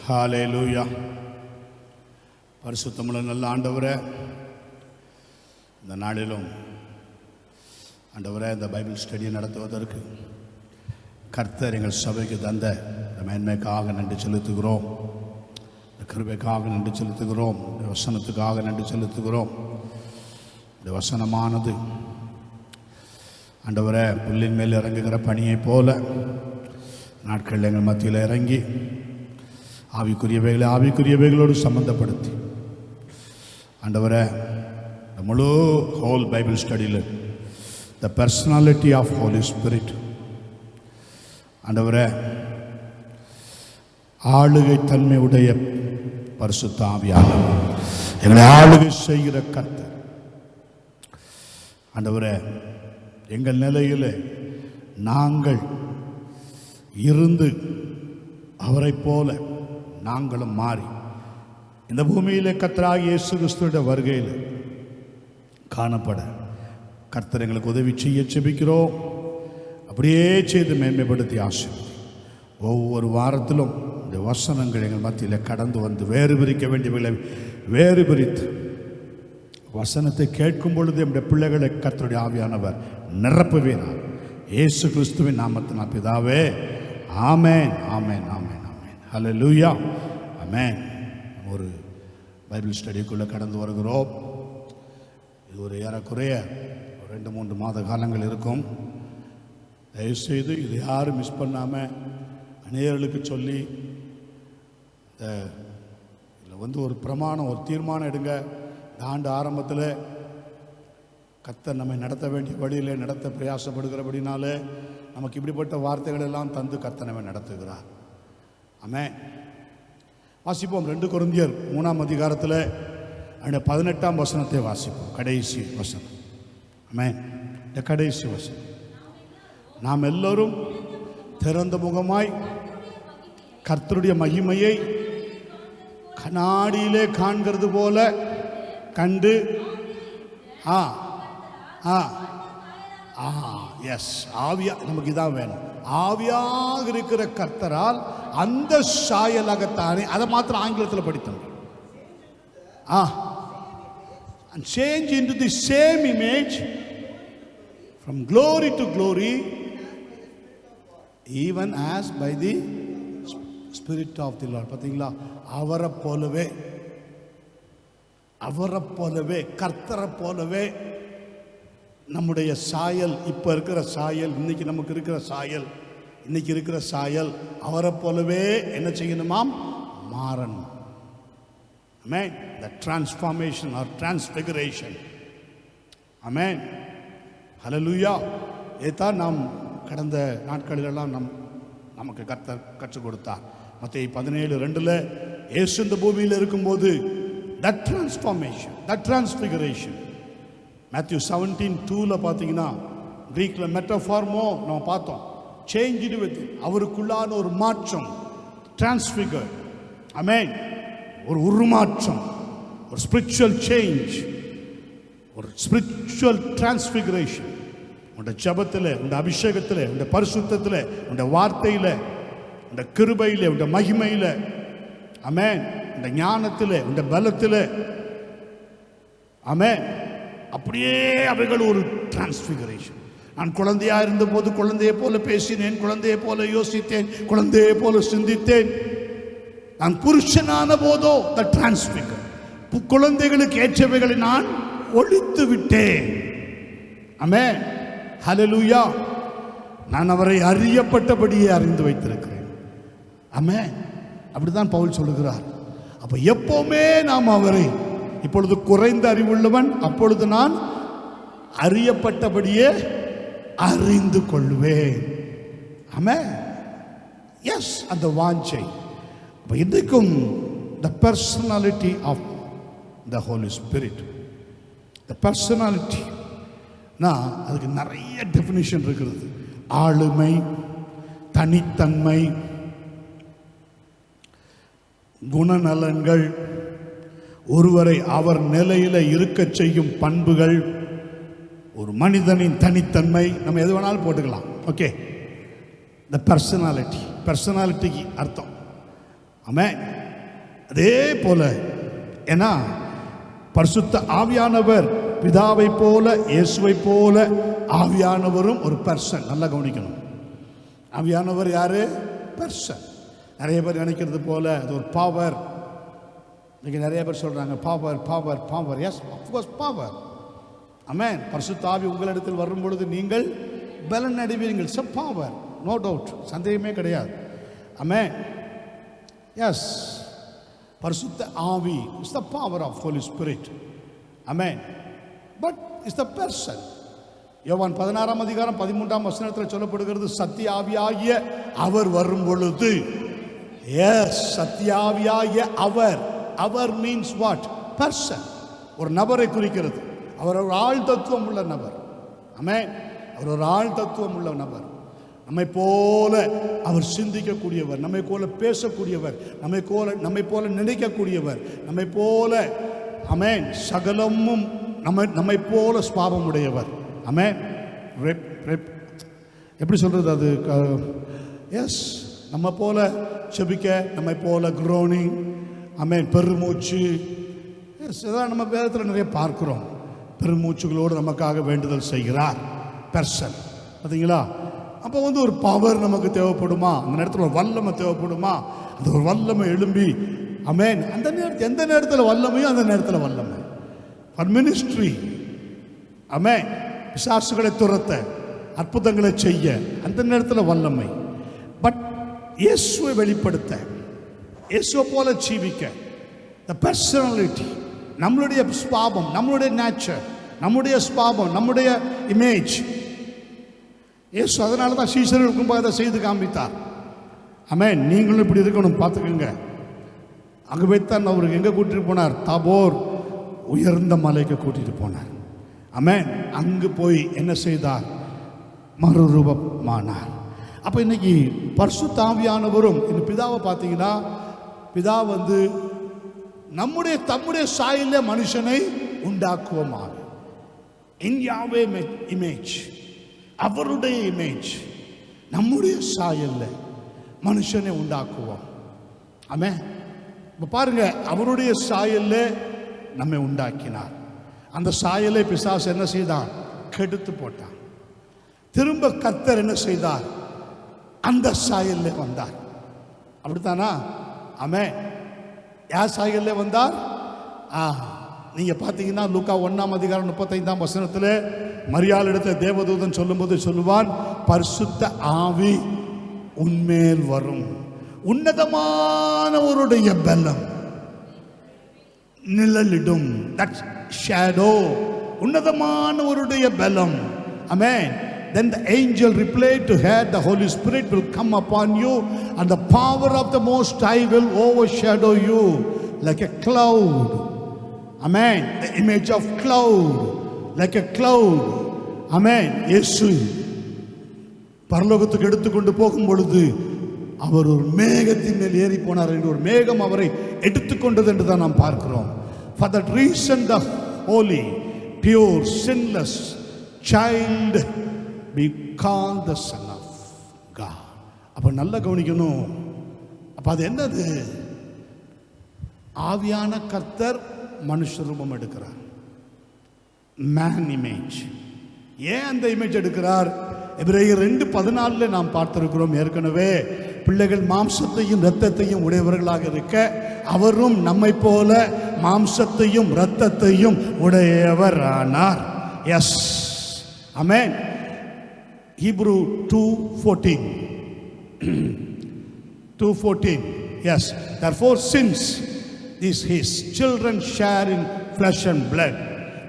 ஹல்லேலூயா. பரிசுத்தமுள்ள நல்ல ஆண்டவரே, இந்த நாளிலும் ஆண்டவரே, இந்த பைபிள் ஸ்டடியை நடத்துவதற்கு கர்த்தர் எங்கள் சபைக்கு தந்த இந்த மேன்மைக்காக நன்றி செலுத்துகிறோம். இந்த கிருபைக்காக நன்றி செலுத்துகிறோம். இந்த வசனத்துக்காக நன்றி செலுத்துகிறோம். இந்த வசனமானது ஆண்டவரே, புல்லின் மேல் இறங்குகிற பனியை போல நாட்கள் எங்கள் மத்தியில் இறங்கி ஆவிக்குரியவைகளோடு சம்பந்தப்படுத்தி ஆண்டவரே, முழு ஹோல் பைபிள் ஸ்டடியில் the personality of Holi Spirit ஆண்டவரே, ஆளுகை தன்மை உடைய பரிசுத்த ஆவியானவர், எங்களை ஆளுகை செய்கிற கர்த்தர் ஆண்டவரே, எங்கள் நிலையில் நாங்கள் இருந்து அவரை போல நாங்களும் மாறி இந்த பூமியிலே கர்த்தராகிய இயேசு கிறிஸ்துவின் வருகையில் காணப்பட கர்த்தர் எங்களுக்கு உதவி செய்ய ஜெபிக்கிறோம். அப்படியே செய்து மேன்மைப்படுத்தி ஆசீர்வதி. ஒவ்வொரு வாரத்திலும் இந்த வசனங்கள் எங்கள் மத்தியில் கடந்து வந்து வேறு பிரிக்க வேண்டியவர்களை வேறு பிரித்து வசனத்தை கேட்கும் பொழுது நம்முடைய பிள்ளைகளை கர்த்தருடைய ஆவியானவர் நிரப்புவீரார். இயேசு கிறிஸ்துவின் நாமத்தினால் பிதாவே, ஆமென், ஆமென், ஆமென், ஆமென். ஹல்லேலூயா, ஆமென். ஒரு பைபிள் ஸ்டடிக்குள்ளே கடந்து வருகிறோம். இது ஒரு ஏறக்குறைய 2-3 மாத காலங்கள் இருக்கும். தயவுசெய்து இது யாரும் மிஸ் பண்ணாமல் அநேகர்களுக்கு சொல்லி இதில் ஒரு பிரமாணம், ஒரு தீர்மானம் எடுங்க. இந்த ஆண்டு ஆரம்பத்தில் கர்த்தர் நம்மை நடத்த வேண்டிய வழியில் நடத்த பிரயாசப்படுகிறபடினாலே நமக்கு இப்படிப்பட்ட வார்த்தைகள் எல்லாம் தந்து கர்த்தர் நம்மை நடத்துகிறார். ஆமென். வாசிப்போம். 2 கொரிந்தியர் 3ஆம் அதிகாரத்தில் அந்த 18ஆம் வசனத்தை வாசிப்போம். கடைசி வசனம். ஆமென். இந்த கடைசி வசனம். நாம் எல்லோரும் திறந்த முகமாய் கர்த்தருடைய மகிமையை கண்ணாடியிலே காண்கிறது போல கண்டு எஸ், ஆவியா நமக்கு இதான் வேணும். ஆவியாக இருக்கிற கர்த்தரால் அந்த சாயலாகத்தானே, அதை மாத்திரம் ஆங்கிலத்தில் படித்தோம். Change into the same image from glory to glory, even as by the Spirit of the Lord. பார்த்தீங்களா? அவரை போலவே கர்த்தரை போலவே நம்முடைய சாயல், இப்போ இருக்கிற சாயல், இன்னைக்கு நமக்கு இருக்கிற சாயல், இன்னைக்கு இருக்கிற சாயல் அவரை போலவே என்ன செய்யணுமாம்? மாறணும். ஆமென். The transformation or transfiguration. ஆமென். ஹல்லேலூயா. இதைத்தான் நாம் கடந்த நாட்களிலெல்லாம் நமக்கு கர்த்தர் கற்றுக் கொடுத்தார். மத்தேயு 17:2 இயேசு இந்த பூமியில் இருக்கும்போது that transformation, that transfiguration. Matthew 17:2 பார்த்தீங்கன்னா கிரீக்கில் மெட்டஃபார்மோ நம்ம பார்த்தோம். சேஞ்ச் வித், அவருக்குள்ளான ஒரு மாற்றம், டிரான்ஸ்ஃபிகர். ஆமென். ஒரு உருமாற்றம், ஒரு ஸ்பிரிச்சுவல் சேஞ்ச், ஒரு ஸ்பிரிச்சுவல் டிரான்ஸ்ஃபிகரேஷன். உண்ட ஜபத்தில், உண்ட அபிஷேகத்தில், உண்ட பரிசுத்தத்தில், உண்ட வார்த்தையில், உண்ட கிருபையில், உண்ட மகிமையில், ஆமென், உண்ட ஞானத்தில், உண்ட பலத்தில், ஆமென். அப்படியே அவைகள் ஒரு டிரான்ஸ்ஃபிகரேஷன். நான் குழந்தையாக இருந்தபோது குழந்தையை போல பேசினேன், குழந்தையை போல யோசித்தேன், குழந்தையை போல சிந்தித்தேன். நான் புருஷனான போதோ த டிரான்ஸ்ஃபிகர், குழந்தைகளுக்கு ஏற்றவைகளை நான் ஒழித்து விட்டேன். ஆமென். ஹல்லேலூயா. நான் அவரை அறியப்பட்டபடியே அறிந்து வைத்திருக்கிறேன். ஆமென். அப்படிதான் பவுல் சொல்லுகிறார். அப்ப எப்பவுமே நாம் அவரை, இப்பொழுது குறைந்த அறிவுள்ளவன், அப்பொழுது நான் அறியப்பட்டபடியே அறிந்து கொள்வேன். ஆமென். எஸ், அந்த வாஞ்சை. இன்றைக்கும் the personality of the Holy Spirit, the personality, அதுக்கு நிறைய டெஃபினிஷன் இருக்கிறது. ஆளுமை, தனித்தன்மை, குணநலன்கள், ஒருவரை அவர் நிலையில இருக்க செய்யும் பண்புகள், ஒரு மனிதனின் தனித்தன்மை, நம்ம எது வேணாலும் போட்டுக்கலாம். ஓகே, த பர்சனாலிட்டிக்கு அர்த்தம். ஆமென். அதே போல ஏன்னா பரிசுத்த ஆவியானவர் பிதாவை போல இயேசுவை போல ஆவியானவரும் ஒரு பர்சன். நல்லா கவனிக்கணும். ஆவியானவர் யாரு? பர்சன். நிறைய பேர் நினைக்கிறது போல அது ஒரு பவர். இன்னைக்கு நிறைய பேர் சொல்றாங்க power power power. Yes, of course power. ஆமென். பரிசுத்த ஆவி உங்களிடத்தில் வரும் பொழுது நீங்கள் பலன் அடைவீர்கள். சம் பவர், நோ டவுட், சந்தேகமே கிடையாது. ஆமென். எஸ், பரிசுத்த ஆவி is the power of Holi spirit. Amen. But is the person. யோவான் 16ஆம் அதிகாரம் 13ஆம் வசனத்தில் சொல்லப்படுகிறது, சத்திய ஆவியாகிய அவர் வரும் பொழுது. எஸ், சத்திய ஆவியாகிய அவர். அவர் மீன்ஸ் வாட்? பர்சன். ஒரு நபரை குறிக்கிறது. அவர் ஒரு ஆள் தத்துவம் உள்ள நபர். ஆமென். அவர் ஒரு ஆள் தத்துவம் உள்ள நபர். நம்மை போல அவர் சிந்திக்கக்கூடியவர், நம்மை போல பேசக்கூடியவர், நம்மை போல நினைக்கக்கூடியவர், நம்மை போல ஆமென் சகலமும் நம்மை போல ஸ்பாவம் உடையவர். ஆமென். எப்படி சொல்றது அது? எஸ், நம்ம போல செபிக்க, நம்மை போல குரோனிங், ஆமென், பெருமூச்சு. எஸ், இதான் நம்ம வேதத்தில் நிறைய பார்க்கிறோம். பெருமூச்சுகளோடு நமக்காக வேண்டுதல் செய்கிறார் பர்சன். பார்த்தீங்களா? அப்போ ஒரு பவர் நமக்கு தேவைப்படுமா? அந்த நேரத்தில் ஒரு வல்லமை தேவைப்படுமா? அந்த ஒரு வல்லமை எழும்பி ஆமென். அந்த நேரத்தில் எந்த நேரத்தில் வல்லமையோ அந்த நேரத்தில் வல்லமை. ஃபார் மினிஸ்ட்ரி, ஆமென், பிசாசுகளை துரத்த, அற்புதங்களை செய்ய அந்த நேரத்தில் வல்லமை. பட் இயேசுவை வெளிப்படுத்த, இயேசுவை போல ஜீவிக்க, த பர்சனாலிட்டி, நம்மளுடைய ஸ்பாவம், நம்மளுடைய நேச்சர், நம்முடைய ஸ்பாவம், நம்முடைய இமேஜ். இயேசு அதனால தான் சீஷர்களுக்கும் அதை செய்து காண்பித்தார். ஆமென். நீங்களும் இப்படி இருக்கணும், பார்த்துக்கோங்க. அங்கே வைத்தான் அவருக்கு எங்கே கூட்டிட்டு போனார்? தாபோர் உயர்ந்த மலைக்கு கூட்டிட்டு போனார். ஆமென். அங்கு போய் என்ன செய்தார்? மறுரூபமானார். அப்போ இன்னைக்கு பரிசுத்த ஆவியானவரும் இந்த பிதாவை பார்த்தீங்கன்னா, பிதா தம்முடைய சாயல்ல மனுஷனை உண்டாக்குவோமாக. இன் யாவே இமேஜ், அவருடைய இமேஜ், நம்முடைய சாயல்ல மனுஷனை உண்டாக்குவோம். ஆமென். இப்போ பாருங்க, அவருடைய சாயல்ல நம்மை உண்டாக்கினார். அந்த சாயலை பிசாசு என்ன செய்தான்? கெடுத்து போட்டான். திரும்ப கர்த்தர் என்ன செய்தார்? அந்த சாயல்ல வந்தார். அப்படித்தானா? ஆமென். யார் சாயல்ல வந்தார்? நீங்க பார்த்தீங்கன்னா லூக்கா 1ஆம் அதிகாரம் 35ஆம் வசனத்தில் மரியாள் இடத்துல தேவதூதன் சொல்லும்போது சொல்லுவான், பரிசுத்த ஆவி உன்மேல் வரும், உன்னதமானவருடைய பலம் நிழலிடும். தட் ஷேடோ, உன்னதமானவருடைய பலம். ஆமென். Then the angel replied to her, the Holy Spirit will come upon you and the power of the Most High will overshadow you like a cloud. Amen. The image of cloud, like a cloud. Amen. இயேசு பரலோகத்துக்கு எடுத்துக்கொண்டு போகும் பொழுது அவர் ஒரு மேகத்தின் மேல் ஏறி போனார் என்று, ஒரு மேகம் அவரை எடுத்துக்கொண்டது என்று தான் நாம் பார்க்கிறோம். For that reason the holy, pure, sinless child be called the Son of God. அப்ப நல்லா கவனிக்கணும். அப்ப அது என்னது? ஆவியான கர்த்தர் மனுஷ ரூபம் எடுக்கிறார். Man image. ஏன் அந்த இமேஜ் எடுக்கிறார்? எபிரேயர் 2:14 நாம் பார்த்திருக்கிறோம் ஏற்கனவே. பிள்ளைகள் மாம்சத்தையும் இரத்தத்தையும் உடையவர்களாக இருக்க அவரும் நம்மை போல மாம்சத்தையும் இரத்தத்தையும் உடையவர் ஆனார். S, amen. Hebrew 2:14. 2:14. Yes. Therefore, since his children share in flesh and blood,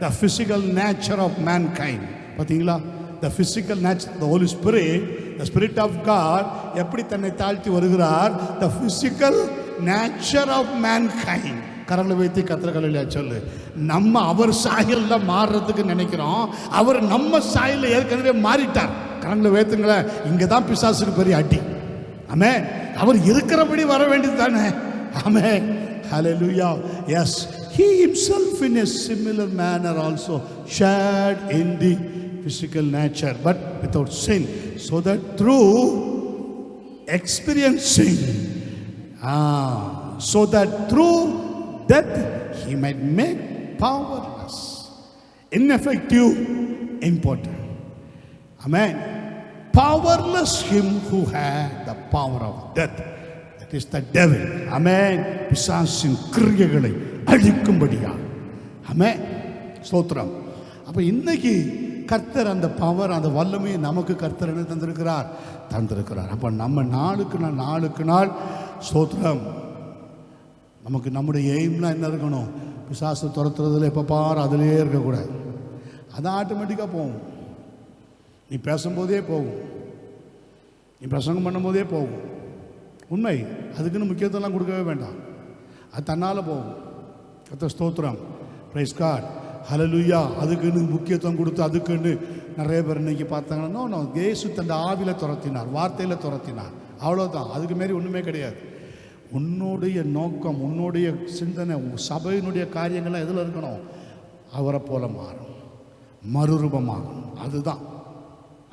the physical nature of mankind. பார்த்தீங்களா? The physical nature, the Holy Spirit, the Spirit of God எப்படி தன்னை தாழ்த்தி வருகிறார்? The physical nature of mankind. கரங்களை வைத்து கத்திரக்கலையில சொல்லு. நம்ம அவர் சாயல்ல மாறுறதுக்கு நினைக்கிறோம், அவர் நம்ம சாயல்ல ஏற்கனவே மாறிட்டார். கரங்களை வைத்துங்களேன். இங்க தான் பிசாசுக்கு பெரிய அடி. ஆமென். அவர் இருக்கிறபடி வர வேண்டியது தானே. ஆமென். Hallelujah. Yes, he himself in a similar manner also shared in the physical nature but without sin, so that through experiencing so that through death he might make powerless, ineffective, impotent. Amen. Powerless him who had the power of death, that is the devil. Amen. பிசாசின் கிரியைகளை அழிக்கும்படியா. ஆமென். ஸ்தோத்திரம். அப்ப இன்னைக்கு கர்த்தர் அந்த power, அந்த வல்லமையை நமக்கு கர்த்தர் என்ன தந்திருக்கிறார். அப்ப நம்ம நாளுக்கு நாள் ஸ்தோத்திரம். நமக்கு நம்முடைய எய்ம்லாம் என்ன இருக்கணும்? பிசாசு துரத்துறதுல எப்போ பாரு அதிலே இருக்கக்கூடாது. அது ஆட்டோமேட்டிக்காக போகும். நீ பேசும்போதே போகும், நீ பிரசங்கம் பண்ணும்போதே போகும். உண்மை. அதுக்குன்னு முக்கியத்துவம்லாம் கொடுக்கவே வேண்டாம், அது தன்னால் போகும். கர்த்தர் ஸ்தோத்திரம். Praise God. ஹல்லேலூயா. அதுக்குன்னு முக்கியத்துவம் கொடுத்து அதுக்குன்னு நிறைய பேர் இன்னைக்கு பார்த்தாங்கன்னா, நோ, இயேசு தன் ஆவியில் துரத்தினார், வார்த்தையில் துரத்தினார், அவ்வளோதான். அதுக்கு மாரி ஒன்றுமே கிடையாது. உன்னுடைய நோக்கம், உன்னுடைய சிந்தனை, சபையினுடைய காரியங்கள்லாம் எதில் இருக்கணும்? அவரை போல மாறும், மறுரூபமாகும். அதுதான்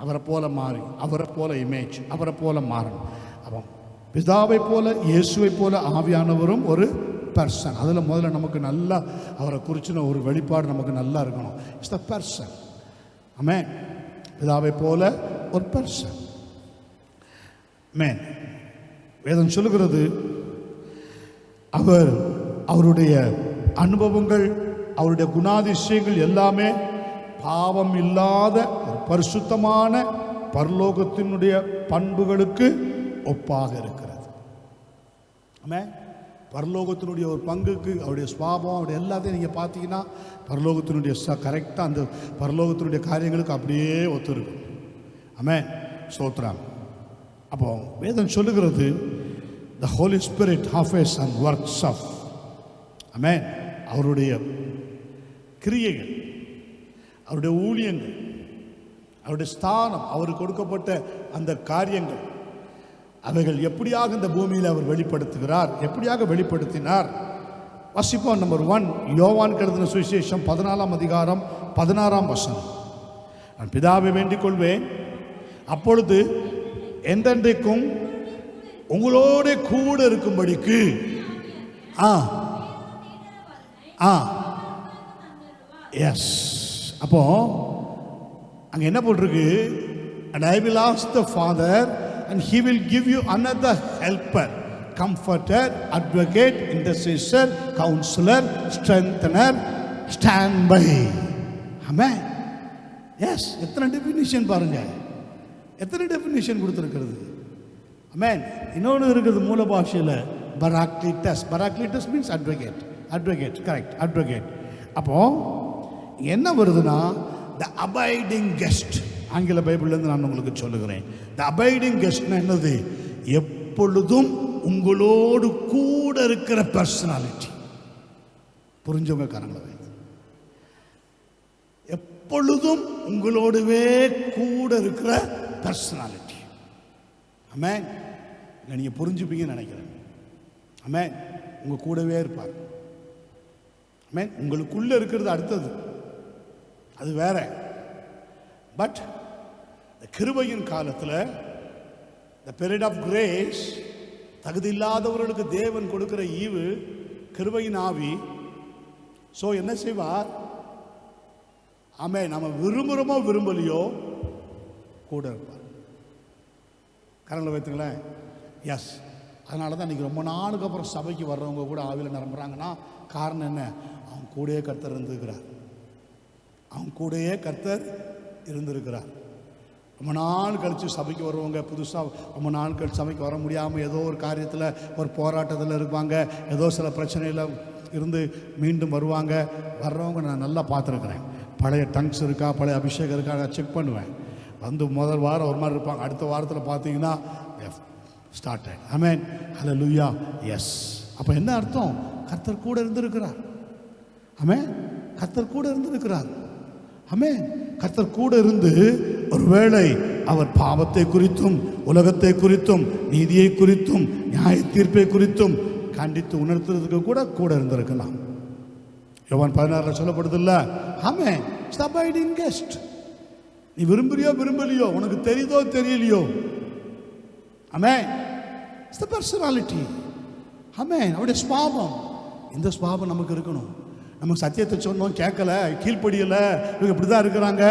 அவரை போல மாறி, அவரை போல இமேஜ், அவரை போல மாறணும். அப்போ பிதாவை போல, இயேசுவை போல ஆவியானவரும் ஒரு பர்சன். அதில் முதல்ல நமக்கு நல்லா அவரை குறிச்சின ஒரு வெளிப்பாடு நமக்கு நல்லா இருக்கணும். It's the person. ஆமென். பிதாவை போல ஒரு பர்சன். ஆமென். வேதம் சொல்லுகிறது, அவருடைய அனுபவங்கள், அவருடைய குணாதிசயங்கள் எல்லாமே பாவம் இல்லாத ஒரு பரிசுத்தமான பரலோகத்தினுடைய பண்புகளுக்கு ஒப்பாக இருக்கிறது. ஆமென். பரலோகத்தினுடைய ஒரு பங்குக்கு அவருடைய சுபாவம், அவருடைய எல்லாத்தையும் நீங்கள் பார்த்தீங்கன்னா பரலோகத்தினுடைய கரெக்டாக அந்த பரலோகத்தினுடைய காரியங்களுக்கு அப்படியே ஒத்துருக்கும். ஆமென். ஸ்தோத்திரம். அப்போ வேதம் சொல்லுகிறது, the Holy Spirit offers and works of, ஆமென், அவருடைய கிரியைகள், அவருடைய ஊழியங்கள், அவருடைய ஸ்தானம், அவருக்கு கொடுக்கப்பட்ட அந்த காரியங்கள், அவைகள் எப்படியாக இந்த பூமியில் அவர் வெளிப்படுத்துகிறார், எப்படியாக வெளிப்படுத்தினார். வாசிப்போம். நம்பர் 1, யோவான் எழுதின சுவிசேஷம் 14ஆம் அதிகாரம் 16ஆம் வசனம். நான் பிதாவை வேண்டிக் கொள்வேன், அப்பொழுது என்றென்றைக்கும் உங்களோட கூட இருக்கும்படிக்கு எஸ். அப்போ அங்க என்ன போட்டிருக்கு? and I will ask the Father and he will give you another helper, comforter, advocate, intercessor, counselor, strengthener, standby. Amen. Yes. எத்தனை டெஃபினிஷன் பாருங்க, எத்தனை டெஃபினிஷன் கொடுத்துருக்கிறது. ஆமென். இன்னொன்று இருக்குது மூல பாஷையில், பராக்லிட்டஸ். பராக்லிட்டஸ் means advocate. Advocate, correct, advocate. அப்போ என்ன வருதுன்னா, த அபைடிங் கெஸ்ட். ஆங்கில பைபிள்லேருந்து நான் உங்களுக்கு சொல்லுகிறேன். த அபைடிங் கெஸ்ட்னா என்னது? எப்பொழுதும் உங்களோடு கூட இருக்கிற பர்சனாலிட்டி. புரிஞ்சவங்க கரங்களை, எப்பொழுதும் உங்களோடவே கூட இருக்கிற பர்சனாலிட்டி. ஆமென். நீங்கள் புரிஞ்சுப்பீங்கன்னு நினைக்கிறேன். ஆமென். உங்கள் கூடவே இருப்பார். ஆமென். உங்களுக்குள்ளே இருக்கிறது அடுத்தது, அது வேற. பட் இந்த கிருபையின் காலத்தில், த பீரியட் ஆஃப் கிரேஸ், தகுதி இல்லாதவர்களுக்கு தேவன் கொடுக்கிற ஈவு கிருபையின் ஆவி. ஸோ என்ன செய்வார்? ஆமென். நம்ம விரும்புகிறோமோ விரும்பலையோ கூட இருப்பார். கரங்களை வைத்துங்களேன். எஸ். அதனால தான் இன்றைக்கி ரொம்ப நாளுக்கு அப்புறம் சபைக்கு வர்றவங்க கூட ஆவியில் நிரம்புறாங்கன்னா காரணம் என்ன? அவங்க கூடயே கர்த்தர் இருந்திருக்கிறார். அவங்க கூடயே கர்த்தர் இருந்திருக்கிறார். ரொம்ப நாள் கழித்து சபைக்கு வருவாங்க. புதுசாக ரொம்ப நாள் கழித்து சபைக்கு வர முடியாமல் ஏதோ ஒரு காரியத்தில், ஒரு போராட்டத்தில் இருப்பாங்க, ஏதோ சில பிரச்சனையில் இருந்து மீண்டும் வருவாங்க. வர்றவங்க நான் நல்லா பார்த்துருக்குறேன். பழைய டங்ஸ் இருக்கா, பழைய அபிஷேகம் இருக்கா, நான் செக் பண்ணுவேன். வந்து முதல் வாரம் ஒரு மாதிரி இருப்பாங்க, அடுத்த வாரத்தில் பார்த்தீங்கன்னா ஸ்டார்ட் ஆகிடும். ஆமென். ஹல்லேலூயா. எஸ். அப்போ என்ன அர்த்தம்? கர்த்தர் கூட இருந்திருக்கிறார். ஆமென். கர்த்தர் கூட இருந்திருக்கிறார். ஆமென். கர்த்தர் கூட இருந்து ஒருவேளை அவர் பாவத்தை குறித்தும், உலகத்தை குறித்தும், நீதியை குறித்தும், நியாய தீர்ப்பை குறித்தும் கண்டித்து உணர்த்துறதுக்கு கூட இருந்திருக்கலாம். யோவான் 16 சொல்லப்படுதில்ல? ஆமென். It's the abiding guest. நீ விரும்புறியோ விரும்பலையோ, உனக்கு தெரியுதோ தெரியலையோ, ஆமென், இட்ஸ் தி பர்சனாலிட்டி. ஆமென். அவருடைய சுபாவம், இந்த சுபாவம் நமக்கு இருக்கணும். நம்ம சத்தியத்தை சொன்னோம், கேட்கல, கீழ்ப்படியலை, இவங்க இப்படி தான் இருக்கிறாங்க,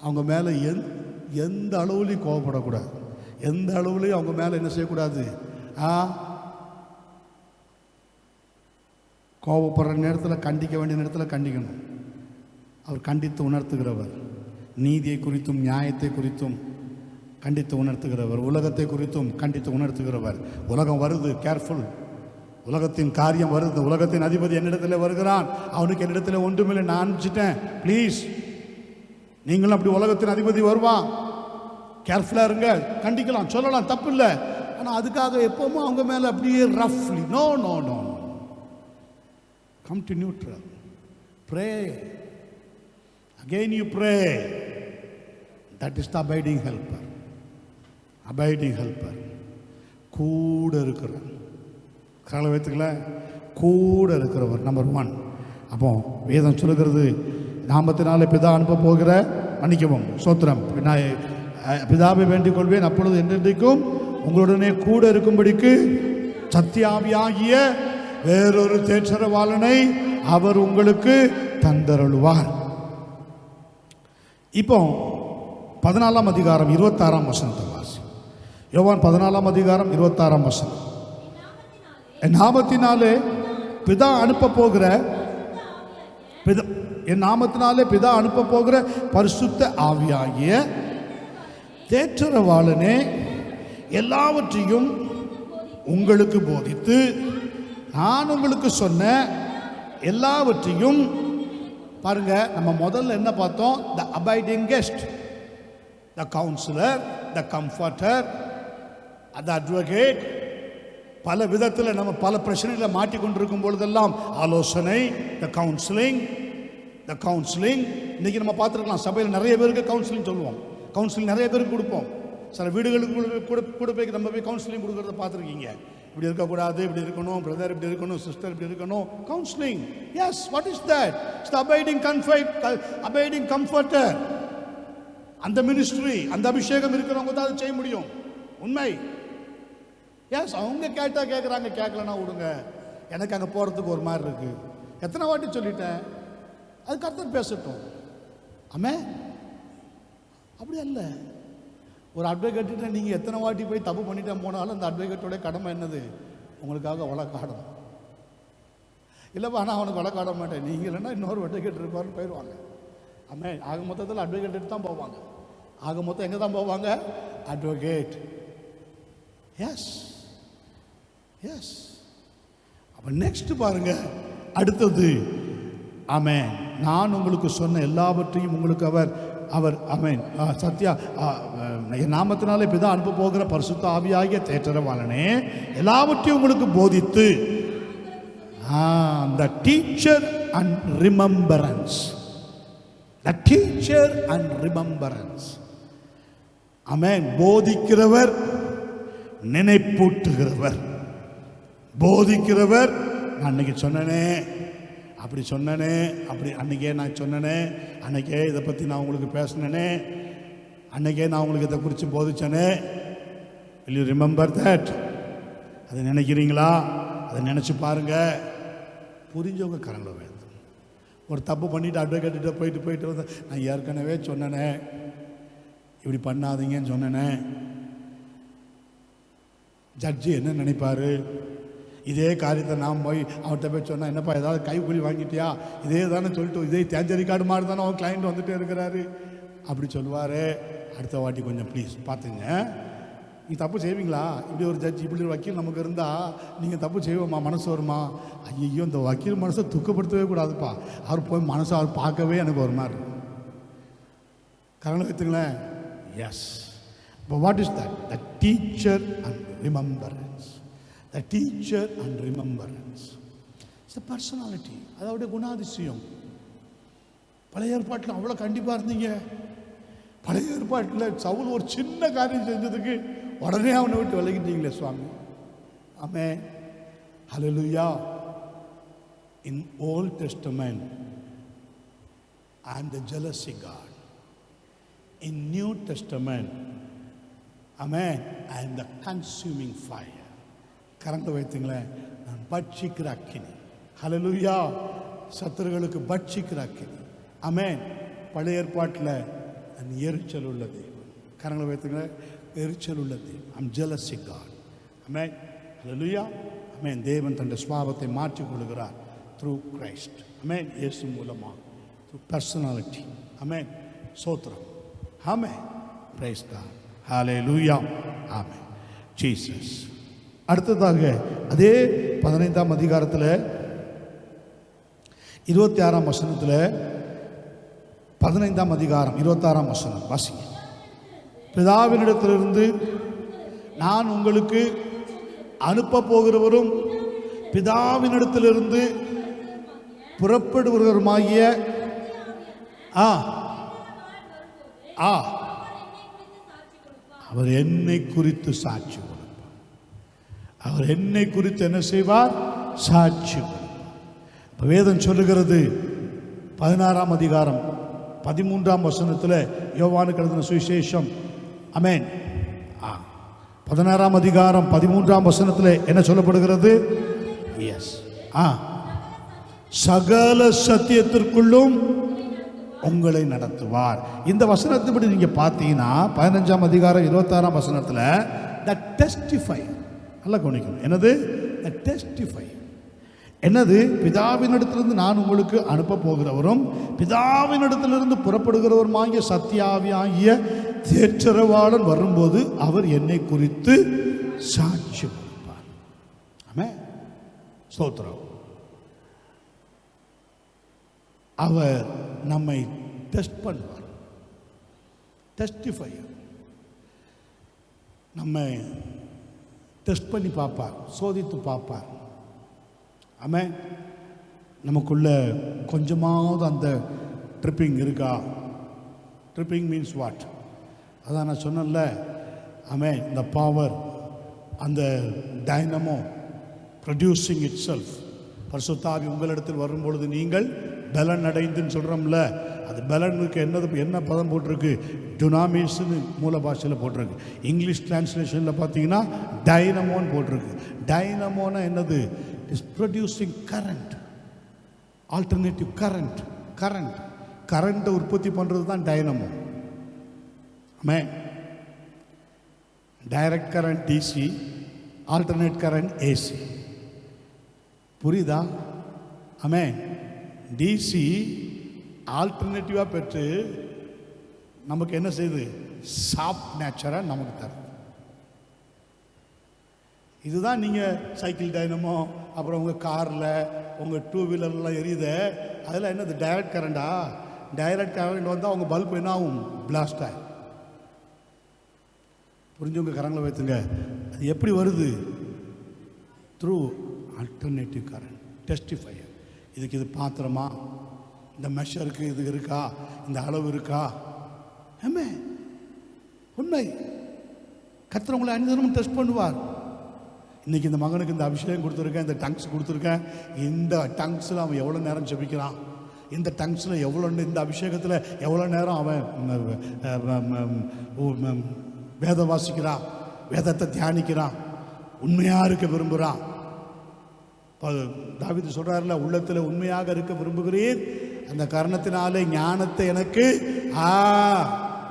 அவங்க மேலே எந்த அளவுலையும் கோவப்படக்கூடாது. எந்த அளவுலையும் அவங்க மேலே என்ன செய்யக்கூடாது. கோபப்படுற நேரத்தில், கண்டிக்க வேண்டிய நேரத்தில் கண்டிக்கணும். அவர் கண்டித்து உணர்த்துகிறவர். நீதியை குறித்தும் நியாயத்தை குறித்தும் கண்டித்து உணர்த்துகிறவர். உலகத்தை குறித்தும் கண்டித்து உணர்த்துகிறவர். உலகம் வருது, கேர்ஃபுல். உலகத்தின் காரியம் வருது. உலகத்தின் அதிபதி என்னிடத்தில் வருகிறான், அவனுக்கு என்னிடத்தில் ஒன்றுமில்லை, நான் அனுப்பிச்சிட்டேன், ப்ளீஸ். நீங்களும் அப்படி உலகத்தின் அதிபதி வருவான், கேர்ஃபுல்லாக இருங்க. கண்டிக்கலாம், சொல்லலாம், தப்பு இல்லை. ஆனால் அதுக்காக எப்பவுமே அவங்க மேலே அப்படியே ரஃப்லி, no no no, come to neutral. Pray again, you pray. That is the abiding helper. Abiding helper. கூட இருக்கிறவர். கால வைத்துக்கல, கூட இருக்கிறவர் நம்பர் 1. அப்போ வேதம் சொல்லுகிறது, நாமத்தினாலே பிதா அனுப்ப போகிற, மன்னிக்கவும், சோத்திரம், பிதாவை வேண்டிக் கொள்வேன், அப்பொழுது என்றென்றைக்கும் உங்களுடனே கூட இருக்கும்படிக்கு சத்தியாவியாகிய வேறொரு தேற்றரவாளனை அவர் உங்களுக்கு தந்தருளுவார். இப்போ 14ஆம் அதிகாரம் 26ஆம் வசனத்தை வாசி. யோவான் 14ஆம் அதிகாரம் 26ஆம் வசனம். என் நாமத்தினாலே பிதா அனுப்ப போகிற, என் நாமத்தினாலே பிதா அனுப்ப போகிற பரிசுத்த ஆவியாகிய தேற்றரவாளனே எல்லாவற்றையும் உங்களுக்கு போதித்து, நான் உங்களுக்கு சொன்ன எல்லாவற்றையும். பாருங்க, நம்ம முதல்ல என்ன பார்த்தோம்? த அபைடிங் கெஸ்ட், த கவுன்சிலர், த கம்ஃபர்டர், த அட்வொகேட். பல விதத்தில் நம்ம பல பிரச்சனைகளை மாட்டிக்கொண்டிருக்கும் பொழுதெல்லாம் ஆலோசனை, த கவுன்சிலிங், த கவுன்சிலிங். இன்னைக்கு நம்ம பார்த்துருக்கலாம், சபையில் நிறைய பேருக்கு கவுன்சிலிங் சொல்லுவோம், கவுன்சிலிங் நிறைய பேருக்கு கொடுப்போம். சில வீடுகளுக்கு கூட போய் நம்ம போய் கவுன்சிலிங் கொடுக்கறத பார்த்துருக்கீங்க. இப்படி இருக்கக்கூடாது, இப்படி இருக்கணும், பிரதர் இப்படி இருக்கணும், சிஸ்டர் இப்படி இருக்கணும், counselling. Yes, what is that? It's the abiding comforter. அந்த மினிஸ்ட்ரி, அந்த அபிஷேகம் இருக்கிறவங்க தான் அதை செய்ய முடியும். உண்மை. எஸ், அவங்க கேட்டா கேட்குறாங்க, கேட்கலன்னா விடுங்க. எனக்கு அங்கே போகிறதுக்கு ஒரு மாதிரி இருக்கு. எத்தனை வாட்டி சொல்லிட்டேன், அது கர்த்தர் பேசட்டும். ஆமே, அப்படி அல்ல. ஒரு அட்வொகேட்ட நீங்கள் எத்தனை வாட்டி போய் தப்பு பண்ணிட்டே போனாலும் அந்த அட்வொகேட்டோட கடமை என்னது? உங்களுக்காக வழக்காடும். இல்லைப்பா, ஆனால் அவனுக்கு வழக்காட மாட்டேன், நீங்கள் இல்லைன்னா இன்னொரு அட்வொகேட் இருப்பாருன்னு போயிடுவாங்க. ஆமே, ஆக மொத்தத்தில் அட்வொகேட் தான் போவாங்க. ஆக மொத்தம் எங்கே தான் போவாங்க? அட்வொகேட். Yes yes. அப்போ நெக்ஸ்ட் பாருங்க, அடுத்தது. ஆமென். நான் உங்களுக்கு சொன்ன எல்லாவற்றையும் உங்களுக்கு அவர் ஆமென் சத்யா என் நாமத்தினாலே பிதா அனுப்ப போகிற பரிசுத்த ஆவியாகிய தேற்றரவாளனே எல்லாவற்றையும் உங்களுக்கு போதித்து. the teacher and remembrance, the teacher and remembrance. ஆமென். போதிக்கிறவர், நினைப்பூட்டுகிறவர். போதிக்கிறவர். நான் அன்னைக்கு சொன்னனே, அப்படி சொன்னனே, அப்படி அன்னைக்கே நான் சொன்னனே, அன்னைக்கே இதை பற்றி நான் உங்களுக்கு பேசினேனே, அன்னைக்கே நான் உங்களுக்கு இதை குறித்து போதிச்சனே. will you remember that? அதை நினைக்கிறீங்களா? அதை நினச்சி பாருங்க. புரிஞ்சவங்க கரங்களை வேணும். ஒரு தப்பு பண்ணிவிட்டு அட்வொகேட்ட போயிட்டு வந்து, நான் ஏற்கனவே சொன்னனே, இப்படி பண்ணாதீங்கன்னு சொன்னனே. ஜட்ஜி என்ன நினைப்பாரு? இதே காரியத்தை நாம் போய் அவர்கிட்ட போய் சொன்னால், என்னப்பா ஏதாவது கைக்கூலி வாங்கிட்டியா, இதே தானே சொல்லிட்டு, இதே தேஞ்சரி கார்டு மாதிரி தானே அவன் கிளைண்ட் வந்துட்டே இருக்கிறாரு, அப்படி சொல்லுவார். அடுத்த வாட்டி கொஞ்சம் ப்ளீஸ் பார்த்துங்க, நீ தப்பு செய்வீங்களா? இப்படி ஒரு ஜட்ஜி, இப்படி ஒரு வக்கீல் நமக்கு இருந்தால் நீங்கள் தப்பு செய்வோமா? மனசு வருமா? ஐயோ, இந்த வக்கீல் மனசை துக்கப்படுத்தவே கூடாதுப்பா, அவர் போய் மனசை அவர் பார்க்கவே எனக்கு ஒரு மாதிரி கரணம் வைத்துங்களேன். எஸ். இப்போ what is that? The teacher and remembrance. The teacher and remembrance. It's a personality. அதோட குணாதிசயம். பழைய ஏற்பாட்டில் அவ்வளோ கண்டிப்பாக இருந்தீங்க. பழைய ஏற்பாட்டில் சவுல் ஒரு சின்ன காரியம் செஞ்சதுக்கு உடனே அவனை விட்டு விலகிட்டீங்களே சுவாமி. ஆமென். ஹல்லேலூயா. In Old Testament, I am the jealousy God. In New Testament, amen, I am the consuming fire. Current வைத்துங்களேன். நான் பட்சிக்கிற அக்கினி. ஹல்லேலூயா. சத்துருகளுக்கு பட்சிக்கிற அக்கினி. ஆமென். பழைய ஏற்பாட்டில் நான் எரிச்சல் உள்ளது. கரங்களை வைத்துங்களேன். எரிச்சல் உள்ளது. I'm jealousy God. ஆமென். ஹல்லேலூயா. ஆமென். தேவன் தன்னுடைய சுபாவத்தை மாற்றிக் கொள்கிறார் த்ரூ கிரைஸ்ட். ஆமென். இயேசு மூலமாக த்ரூ பர்சனாலிட்டி. ஆமென். சோத்திரம். ஆமென். Praise God. ஹல்லேலூயா. ஆமென். ஜீசஸ். அடுத்ததாக அதே 15ஆம் அதிகாரத்தில் 26ஆம் வசனத்தில் 15ஆம் அதிகாரம் 26ஆம் வசனம் வாசிங்க. பிதாவினிடத்திலிருந்து நான் உங்களுக்கு அனுப்ப போகிறவரும் பிதாவினிடத்திலிருந்து புறப்படுகிறவருமாகிய அவர் என்னை குறித்து சாட்சி கொடுப்பார். அவர் என்னை குறித்து என்ன செய்வார்? சாட்சி கொடுப்பார். வேதம் சொல்லுகிறது 16ஆம் அதிகாரம் 13ஆம் வசனத்தில் யோவானுக்கு எழுதின சுவிசேஷம். ஆமென். 16ஆம் அதிகாரம் 13ஆம் வசனத்தில் என்ன சொல்லப்படுகிறது? எஸ். சகல சத்தியத்திற்குள்ளும் உங்களை நடத்துவார். இந்த வசனத்தைப்படி நீங்க பார்த்தீங்கன்னா 15ஆம் அதிகாரம் 26ஆம் வசனத்தில் த டெஸ்டிஃபை. நல்லா கவனிக்கணும். என்னது? த டெஸ்டிஃபை. என்னது? பிதாவினிடத்திலிருந்து நான் உங்களுக்கு அனுப்ப போகிறவரும் பிதாவினிடத்திலிருந்து புறப்படுகிறவருமாகிய சத்தியாவியாகிய தேற்றரவாளன் வரும்போது அவர் என்னை குறித்து சாட்சி கொடுப்பார். ஆமென். ஸ்தோத்திரம். அவர் நம்மை டெஸ்ட் பண்ணுவார். டெஸ்டிஃபை. நம்மை டெஸ்ட் பண்ணி பார்ப்பார், சோதித்து பார்ப்பார். ஆமென். நமக்குள்ள கொஞ்சமாவது அந்த ட்ரிப்பிங் இருக்கா? Tripping means what? அதான் நான் சொன்னேன்ல. ஆமென். இந்த பவர், அந்த டைனமோ ப்ரொடியூசிங் இட் செல்ஃப். பரிசுத்த உங்களிடத்தில் வரும்பொழுது நீங்கள் பலன் அடைந்துன்னு சொல்கிறோம்ல. அது பலனுக்கு என்ன பதம் போட்டிருக்கு? டுனாமிஸ்ன்னு மூல பாஷையில் போட்டிருக்கு. இங்கிலீஷ் டிரான்ஸ்லேஷனில் பார்த்தீங்கன்னா டைனமோன்னு போட்டிருக்கு. டைனமோன்னா என்னது? It is producing current, alternative current. கரண்ட்டை உற்பத்தி பண்ணுறது தான் டைனமோ. ஆமென். Direct current DC, alternate current AC. புரியுதா? ஆமென். டிசி ஆல்டர்னேட்டிவாக பெற்று நமக்கு என்ன செய்யுது? சாஃப்ட் நேச்சராக நமக்கு தரும். இதுதான் நீங்கள் சைக்கிள் டைனமோ, அப்புறம் உங்கள் காரில், உங்கள் டூ வீலர்லாம் எரியுத, அதெல்லாம் என்னது? டைரக்ட் கரண்டா? டைரக்ட் கரண்ட் வந்தால் உங்கள் பல்ப் என்ன ஆகும்? பிளாஸ்ட் ஆகும். புரிஞ்சவங்க கரங்களை வைத்துங்க. அது எப்படி வருது? Through alternative current. டெஸ்டிஃபையர். இதுக்கு இது பாத்திரமா? இந்த மெஷருக்கு இது இருக்கா? இந்த அளவு இருக்கா? ஆமென். உண்மை. கர்த்தர் உங்களை அனுதினமும் டெஸ்ட் பண்ணுவார். இன்னைக்கு இந்த மகனுக்கு இந்த அபிஷேகம் கொடுத்துருக்கேன், இந்த டங்க்ஸ் கொடுத்துருக்கேன். இந்த டங்க்ஸில் அவன் எவ்வளோ நேரம் ஜெபிக்கிறான்? இந்த டங்க்ஸில் எவ்வளோ, இந்த அபிஷேகத்தில் எவ்வளோ நேரம் அவன் வேதம் வாசிக்கிறான், வேதத்தை தியானிக்கிறான், உண்மையாக இருக்க விரும்புகிறான். தாவீது சொல்றாருல, உள்ளத்தில் உண்மையாக இருக்க விரும்புகிறீர், அந்த காரணத்தினாலே ஞானத்தை எனக்கு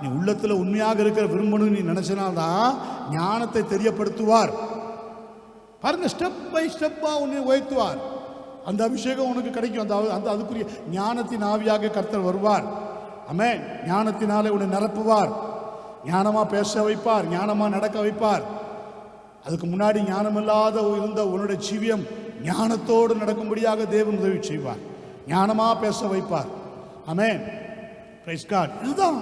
நீ உள்ளத்தில் உண்மையாக இருக்கிற விரும்பணும் நீ நினைச்சனால்தான் ஞானத்தை தெரியப்படுத்துவார். பாருங்க, ஸ்டெப் பை ஸ்டெப்பா உன்னை உயர்த்துவார். அந்த அபிஷேகம் உனக்கு கிடைக்கும். அந்த அதுக்குரிய ஞானத்தின் ஆவியாக கர்த்தர் வருவார். ஆமென். ஞானத்தினாலே உன்னை நிரப்புவார், ஞானமா பேச வைப்பார், ஞானமா நடக்க வைப்பார். அதுக்கு முன்னாடி ஞானமில்லாத இருந்த உன்னுடைய ஜீவியம் ஞானத்தோடு நடக்கும்படியாக தேவன் உதவி செய்வார், ஞானமா பேச வைப்பார். ஆமென். Praise God. இதுதான்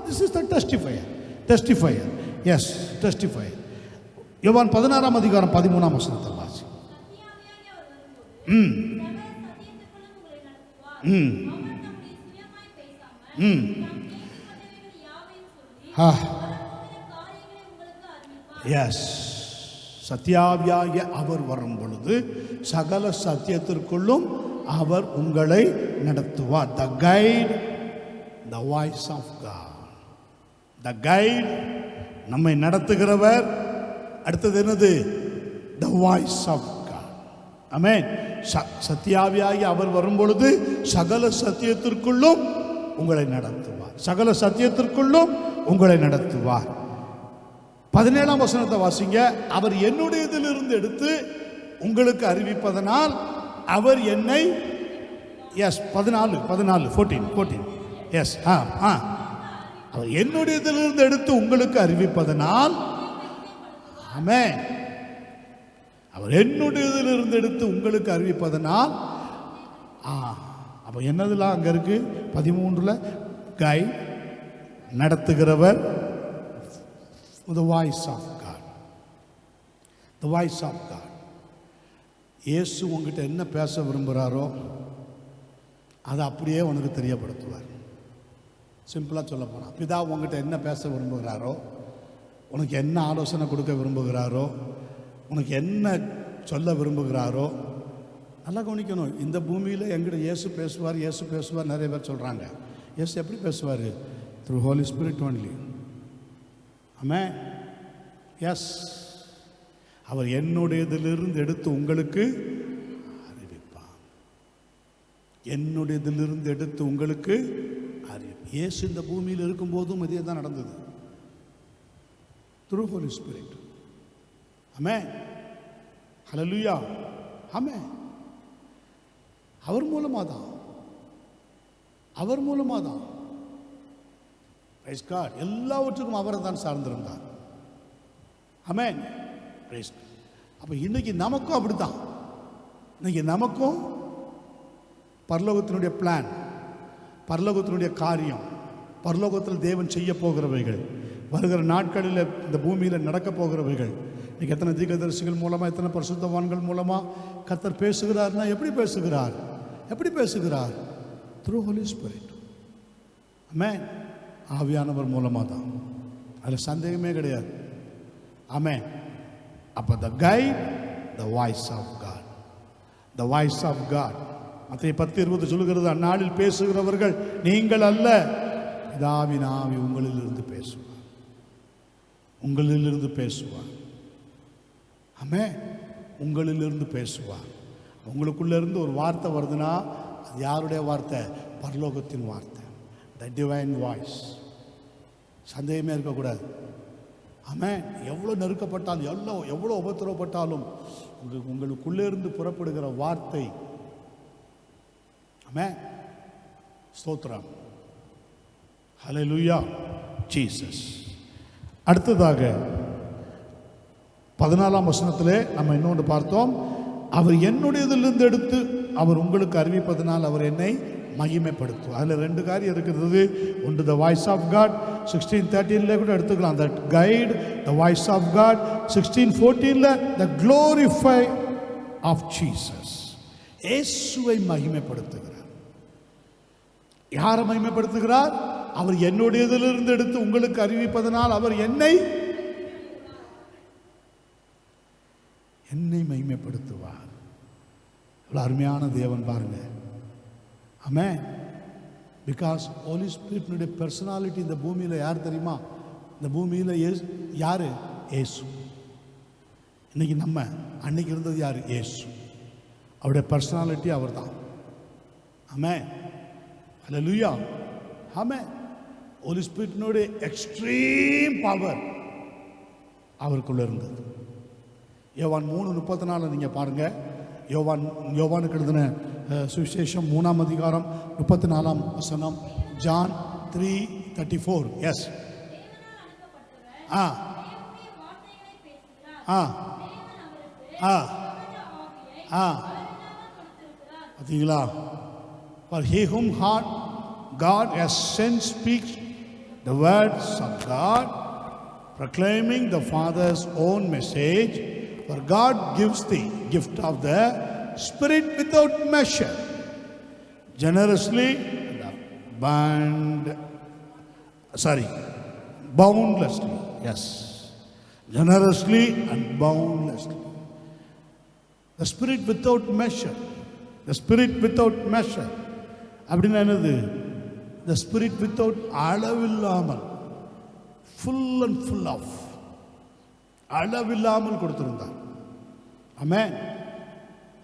this is the testifier. Yes, testifier. யோவான் 16ஆம் அதிகாரம் 13ஆம் வசனத்தை வாசி. எஸ். சத்தியாவியாகிய அவர் வரும் பொழுது சகல சத்தியத்திற்குள்ளும் அவர் உங்களை நடத்துவார். The guide, the voice of God. The guide, நம்மை நடத்துகிறவர். அடுத்தது என்னது? the voice of God. ஆமென். சத்தியாவியாகி அவர் வரும்பொழுது சகல சத்தியத்திற்குள்ளும் உங்களை நடத்துவார். சகல சத்தியத்திற்குள்ளும் உங்களை நடத்துவார். 17ஆம் வசனத்தை வாசிங்க. அவர் என்னுடையதிலிருந்து எடுத்து உங்களுக்கு அறிவிப்பதனால் அவர் என்னை 14 எஸ் அவர் என்னுடையதிலிருந்து எடுத்து உங்களுக்கு அறிவிப்பதனால், ஆமென், அவர் என்னுடையதிலிருந்து எடுத்து உங்களுக்கு அறிவிப்பதனால், அப்போ என்னதெல்லாம் அங்கே இருக்கு? 13ல் கைட், நடத்துகிறவர், the voice of God. the voice of God. இயேசு உங்ககிட்ட என்ன பேச விரும்புகிறாரோ அதை அப்படியே உனக்கு தெரியப்படுத்துவார். சிம்பிளாக சொல்ல போனால், பிதா உங்ககிட்ட என்ன பேச விரும்புகிறாரோ, உனக்கு என்ன ஆலோசனை கொடுக்க விரும்புகிறாரோ, உனக்கு என்ன சொல்ல விரும்புகிறாரோ, நல்லா கவனிக்கணும். இந்த பூமியில் எங்கிட்ட இயேசு பேசுவார் நிறைய பேர் சொல்கிறாங்க. இயேசு எப்படி பேசுவார்? Through Holy Spirit only. ஆமென். எஸ், அவர் என்னுடையதிலிருந்து எடுத்து உங்களுக்கு அறிவிப்பார். என்னுடையதிலிருந்து எடுத்து உங்களுக்கு அறிவிப்பார். இயேசு இந்த பூமியில் இருக்கும்போதும் இதே தான் நடந்தது. Through Holy spirit. ஆமென். ஹல்லேலூயா. ஆமென். அவர் மூலமாக தான் பிரைஸ் காட். எல்லாவற்றுக்கும் அவரை தான் சார்ந்திருந்தார். ஆமென். பிரைஸ். அப்போ இன்னைக்கு நமக்கும் அப்படித்தான். இன்னைக்கு நமக்கும் பரலோகத்தினுடைய பிளான், பரலோகத்தினுடைய காரியம், பரலோகத்தில் தேவன் செய்ய போகிறவைகள், வருகிற நாட்களில் இந்த பூமியில் நடக்க போகிறவைகள், இன்னைக்கு எத்தனை தீர்க்கதரிசிகள் மூலமாக, எத்தனை பரிசுத்தவான்கள் மூலமாக கர்த்தர் பேசுகிறார்னா எப்படி பேசுகிறார்? Through Holy spirit. ஆமென். ஆவியானவர் மூலமாக தான், அதில் சந்தேகமே கிடையாது. ஆமென். அப்போ the guide, the voice of God. the voice of God. மத்தேயு 10:20 சொல்லுகிறது, அந்நாளில் பேசுகிறவர்கள் நீங்கள் அல்ல, பிதாவின் ஆவி உங்களிலிருந்து பேசுவார். ஆமென். உங்களிலிருந்து பேசுவார். உங்களுக்குள்ள இருந்து ஒரு வார்த்தை வருதுன்னா அது யாருடைய வார்த்தை? பரலோகத்தின் வார்த்தை. The divine voice. சந்தேகமே இருக்கக்கூடாது. ஆமென். எவ்வளோ நெருக்கப்பட்டாலும், எவ்வளோ உபத்திரவப்பட்டாலும் உங்களுக்குள்ளே இருந்து புறப்படுகிற வார்த்தை, ஆமென், ஸ்தோத்திரம், ஹல்லேலூயா, ஜீசஸ். அடுத்ததாக 14ஆம் வசனத்திலே நம்ம இன்னொன்று பார்த்தோம். அவர் என்னுடையதிலிருந்து எடுத்து அவர் உங்களுக்கு அறிவிப்பதனால் அவர் என்னை மகிமைப்படுத்தும். அதில் 2 காரியம் இருக்கிறது. ஒன்று த வாய்ஸ் ஆஃப் காட். 16:13 கூட எடுத்துக்கலாம். That guide, the voice of God. 16:14 the glorify of Jesus. இயேசுவை மகிமைப்படுத்துகிறார். யாரை மகிமைப்படுத்துகிறார்? அவர் என்னுடையதிலிருந்து எடுத்து உங்களுக்கு அறிவிப்பதனால் அவர் என்னை மகிமைப்படுத்துவார். இவ்வளோ அருமையான தேவன் பாருங்க. ஆமென். பிகாஸ் ஹோலி ஸ்பிரிட்னுடைய பர்சனாலிட்டி இந்த பூமியில் யார் தெரியுமா? இந்த பூமியில் யார்? இயேசு. இன்னைக்கு நம்ம, அன்னைக்கு இருந்தது யார்? இயேசு. அவருடைய பர்சனாலிட்டி அவர் தான். ஆமென். ஹல்லேலூயா. ஆமென். ஹோலி ஸ்பிரிட்னுடைய எக்ஸ்ட்ரீம் பவர் அவருக்குள்ள இருந்தது. யோவான் 3:34 நீங்கள் பாருங்கள். யோவானுக்கு எழுதின சுவிசேஷம் 3ஆம் அதிகாரம் 34ஆம் வசனம். ஜான் 3:34. எஸ். பார்த்தீங்களா? For he whom God has sent speaks the words of God, proclaiming the Father's own message. For God gives the gift of the Spirit without measure, generously, boundlessly. Yes, generously and boundlessly. The Spirit without measure. The Spirit without measure. அப்படின்னா என்னது? The Spirit without அளவில்லாமல், full and full of, அளவில்லாமல் கொடுத்திருந்தார். ஆமென்,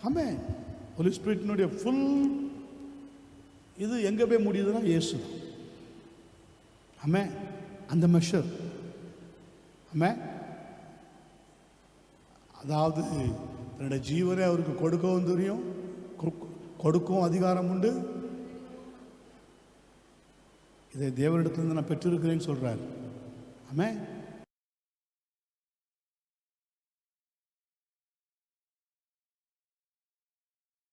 ஆமென். Holi ஸ்பிரிட்டினுடைய full இது எங்கே போய் முடியுதுன்னா இயேசு தான். ஆமென். அந்த மெஷர். ஆமென். அதாவது தன்னுடைய ஜீவனை அவருக்கு கொடுக்கவும் தெரியும், கொடுக்கவும் அதிகாரம் உண்டு. இதை தேவனிடத்திலிருந்து நான் பெற்றிருக்கிறேன்னு சொல்றாரு. ஆமென்.